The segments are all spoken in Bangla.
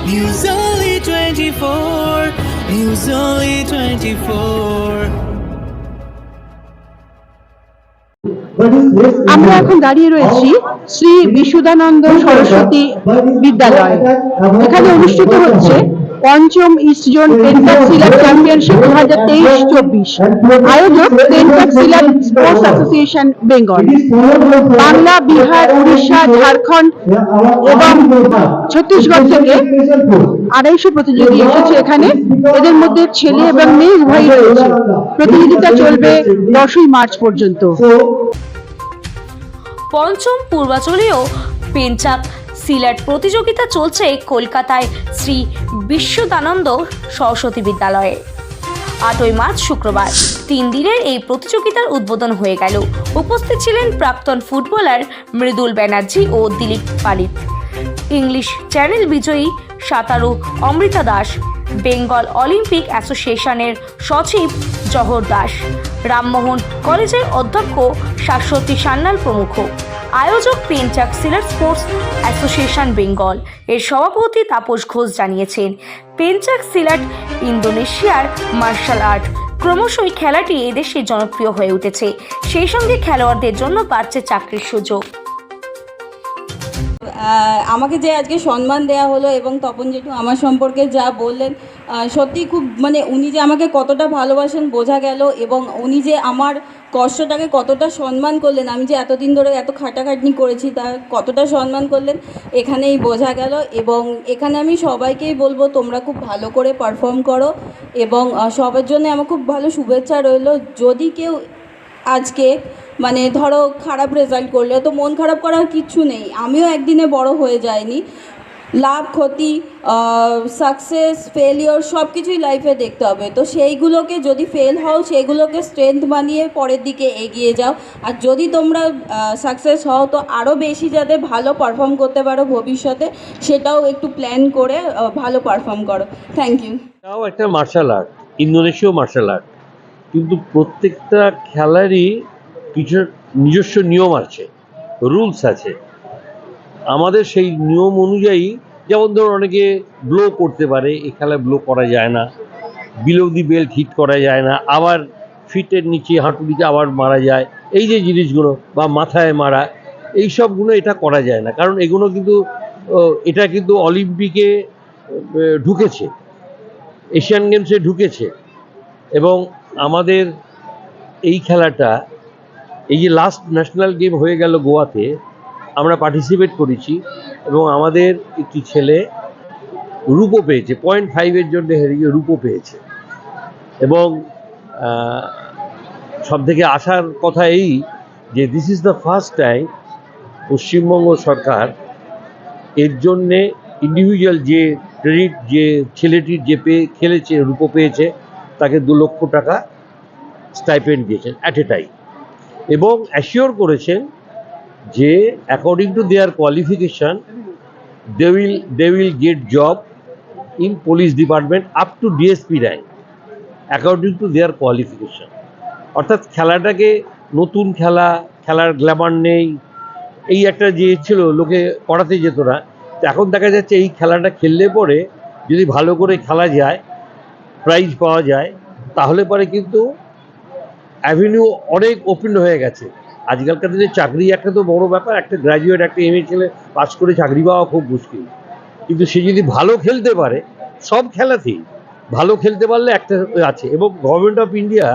News Only 24. News Only 24. আমরা এখন দাঁড়িয়ে রয়েছি শ্রী বিশুদ্ধানন্দ সরস্বতী বিদ্যালয়। এখানে অনুষ্ঠিত হচ্ছে পঞ্চম ইস্ট জোন পেন্টাক সিলাট চ্যাম্পিয়নশিপ 2023-24। আয়োজক পেন্টাক Silat sports association Bengal. Bangla, Bihar, Orissa, Jharkhand এবং ছত্তিশগড় থেকে 250 প্রতিযোগী এসেছে এখানে। এদের মধ্যে ছেলে এবং মেয়ে উভয়ই রয়েছে। প্রতিযোগিতা চলবে 10ই মার্চ পর্যন্ত। পঞ্চম পূর্বাঞ্চলীয় পেন্টাক সিলাট প্রতিযোগিতা চলছে কলকাতায় শ্রী বিশুদ্ধানন্দ সরস্বতী বিদ্যালয়ে। 8ই মার্চ শুক্রবার 3 দিনের এই প্রতিযোগিতার উদ্বোধন হয়ে গেল। উপস্থিত ছিলেন প্রাক্তন ফুটবলার মৃদুল ব্যানার্জি ও দিলীপ পালিত, ইংলিশ চ্যানেল বিজয়ী সাঁতারু অমৃতা দাস, বেঙ্গল অলিম্পিক অ্যাসোসিয়েশনের সচিব জহর দাস, রামমোহন কলেজের অধ্যক্ষ শাশ্বতী সান্যাল প্রমুখ। আয়োজক পেন্টাক সিলাট স্পোর্টস অ্যাসোসিয়েশন বেঙ্গল এর সভাপতি তাপস ঘোষ জানিয়েছেন, পেন্টাক সিলাট ইন্দোনেশিয়ার মার্শাল আর্ট। ক্রমশই খেলাটি এদেশে জনপ্রিয় হয়ে উঠেছে, সেই সঙ্গে খেলোয়াড়দের জন্য বাড়ছে চাকরির সুযোগ। আমাকে যে আজকে সম্মান দেয়া হলো এবং তপন জেঠু আমার সম্পর্কে যা বললেন, সত্যি খুব উনি যে আমাকে কতটা ভালোবাসেন বোঝা গেল, এবং উনি যে আমার কষ্টটাকে কতটা সম্মান করলেন, আমি যে এতদিন ধরে এত খাটাখাটনি করেছি তা কতটা সম্মান করলেন এখানেই বোঝা গেল। এবং এখানে আমি সবাইকেই বলবো তোমরা খুব ভালো করে পারফর্ম করো, এবং সবার জন্য আমার খুব ভালো শুভেচ্ছা রইল। যদি কেউ আজকে ধরো খারাপ রেজাল্ট করলে তো মন খারাপ করার কিচ্ছু নেই, আমিও একদিনে বড় হয়ে যাইনি। লাভ ক্ষতি, সাকসেস, ফেলিওর সব কিছুই লাইফে দেখতে হবে। তো সেইগুলোকে যদি ফেল হও সেইগুলোকে স্ট্রেংথ বানিয়ে পরের দিকে এগিয়ে যাও। আর যদি তোমরা সাকসেস হও তো আরও বেশি যাতে ভালো পারফর্ম করতে পারো ভবিষ্যতে, সেটাও একটু প্ল্যান করে ভালো পারফর্ম করো। Thank you. এটাও একটা মার্শাল আর্ট, ইন্দোনেশীয় মার্শাল আর্ট, কিন্তু প্রত্যেকটা খেলারই কিছু নিজস্ব নিয়ম আছে, রুলস আছে। আমাদের সেই নিয়ম অনুযায়ী, যেমন ধরুন অনেকে ব্লো করতে পারে, এই খেলায় ব্লো করা যায় না, বিলো দি বেল্ট হিট করা যায় না, আবার ফিটের নিচে হাঁটুটিতে আবার মারা যায়, এই যে জিনিসগুলো, বা মাথায় মারা, এই সবগুলো এটা করা যায় না, কারণ এগুলো কিন্তু এটা কিন্তু অলিম্পিকে ঢুকেছে, এশিয়ান গেমসে ঢুকেছে। এবং আমাদের এই খেলাটা, এই যে লাস্ট ন্যাশনাল গেম হয়ে গেল গোয়াতে, আমরা পার্টিসিপেট করেছি এবং আমাদের একটি ছেলে রূপো পেয়েছে, 0.5-এর জন্য হেরিয়ে রূপো পেয়েছে। এবং সব থেকে আসার কথা এই যে this is the first time Paschimbanga সরকার এর জন্যে ইন্ডিভিজুয়াল যে ক্রেডিট, যে ছেলেটির যে খেলেছে, রূপো পেয়েছে, তাকে 2 লক্ষ টাকা স্টাইপেন্ড দিয়েছেন অ্যাট এ টাইম, এবং অ্যাসিওর করেছেন যে according to their qualification they will get job in police department up to DSP rank according to their qualification। অর্থাৎ খেলাটাকে নতুন খেলার গ্ল্যামার নেই, এই একটা যে ছিল, লোকে পড়াতে যেত না, তো এখন দেখা যাচ্ছে এই খেলাটা খেললে পরে যদি ভালো করে খেলা যায়, প্রাইজ পাওয়া যায়, তাহলে পরে কিন্তু অ্যাভিনিউ অনেক ওপেন হয়ে গেছে। আজকালকার দিনে চাকরি একটা তো বড় ব্যাপার, একটা গ্র্যাজুয়েট, একটা এমএ ছেলে পাস করে চাকরি পাওয়া খুব মুশকিল, কিন্তু সে যদি ভালো খেলতে পারে, সব খেলাতেই ভালো খেলতে পারলে একটা আছে। এবং গভর্নমেন্ট অফ ইন্ডিয়া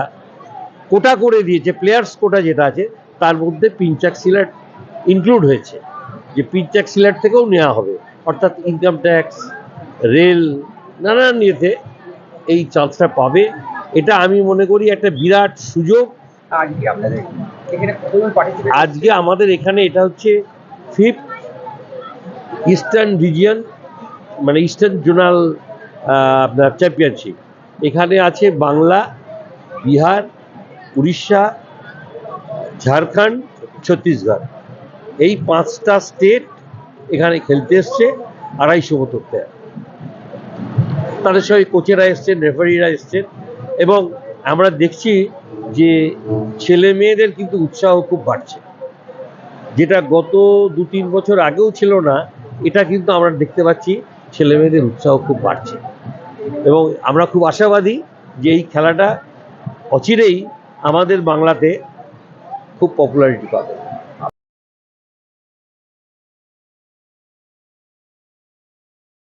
কোটা করে দিয়েছে, প্লেয়ার্স কোটা যেটা আছে, তার মধ্যে পেন্টাক সিলাট ইনক্লুড হয়েছে, যে পেন্টাক সিলাট থেকেও নেওয়া হবে, অর্থাৎ ইনকাম ট্যাক্স, রেল, নানান ইয়েতে এই চান্সটা পাবে। এটা আমি মনে করি একটা বিরাট সুযোগ। আজকে আমাদের এখানে এটা হচ্ছে 5th eastern region, eastern zonal আপনার চ্যাম্পিয়নশিপ। এখানে আছে বাংলা, বিহার, উড়িষ্যা, ঝাড়খণ্ড, ছত্তিশগড়, এই 5টা স্টেট এখানে খেলতে এসছে। 250 মতো প্লেয়ার, তাদের সঙ্গে কোচেরা এসছেন, রেফারিরা এসছেন, এবং আমরা দেখছি যে ছেলে মেয়েদের কিন্তু উৎসাহ খুব বাড়ছে, যেটা গত 2-3 বছর আগেও ছিল না, এটা কিন্তু আমরা দেখতে পাচ্ছি ছেলেমেয়েদের উৎসাহ খুব বাড়ছে এবং আমরা খুব আশাবাদী যে এই খেলাটা অচিরেই আমাদের বাংলাতে খুব পপুলারিটি পাবে।